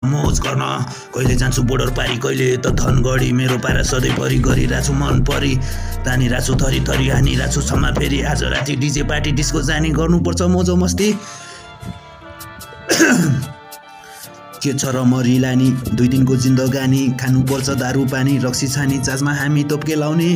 मोज गर्न कहिले जान्छु बोर्डर पारी कहिले त धनगढी मेरो पारा सधैँ परि गरिरहेछु मन परि तानिरहेछु थरी थरी हानिरहेछु क्षमा फेरि आज राति डिजे पार्टी डिस्को जाने गर्नुपर्छ मोज मस्ती के छ र मरिलानी 2 दिनको जिन्दगानी खानुपर्छ दारू पानी रक्सी छानी चाजमा हामी तोपके लाउने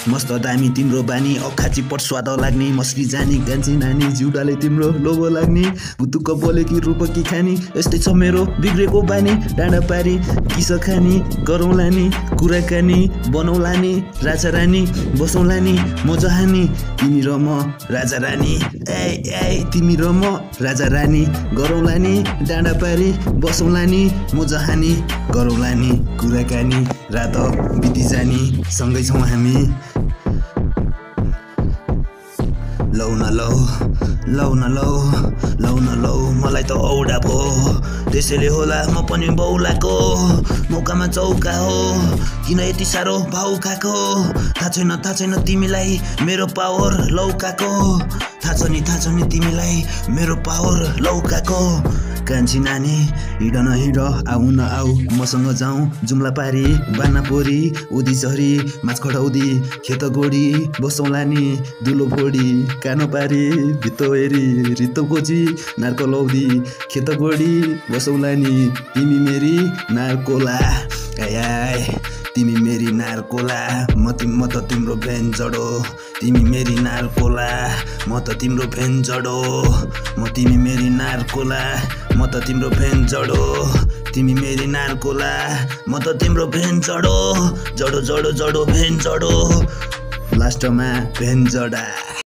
मस्त दामी तिम्रो बानी अखाची पट स्वाद लाग्ने मस्री जानी गान्छी नानी जिउडाले तिम्रो लोभो लाग्ने बुतुक्क बोले कि रूप कि खानी यस्तै छ मेरो बिग्रेको बानी डाँडा पारी किस खानी गरौँला नि कुराकानी बनौला नि राजा रानी बसौँला नि मजा हानी तिमी र म राजा रानी ए तिमी र म राजा रानी गरौँला नि डाँडा पारी बसौँला नि मजा हानी गरौँला नि कुराकानी रात बिति जानी सँगै छौँ हामी लौ न लौ मलाई त औडा भो त्यसैले होला म पनि बौलाको मौकामा चौका हो किन यति साह्रो भाउ खाएको थाहा छैन तिमीलाई मेरो पावर लौकाको थाहा छ नि तिमीलाई मेरो पावर लौकाको कान्छी नानी हिँड न हिँड आऊ न आऊ मसँग जाउँ जुम्ला पारी बाना पोरी उदी झरी माछ खडाउदी खेत गोडी बसौँला नि दुलो फोडी कानो पारी भित्तो हेरी रित्तो खोजी नार्को लौदी खेत गोडी बसौँला नि तिमी मेरी नार्कोला तिमी मेरी नार्कोला म त तिम्रो भेन जडो तिमी मेरी नार्कोला म त तिम्रो भेन जडो तिमी मेरी नार्कोला म त तिम्रो भेन जडो तिमी मेरी नार्कोला म त तिम्रो भेन जडो भेन जडो लास्टमा भेन जडा।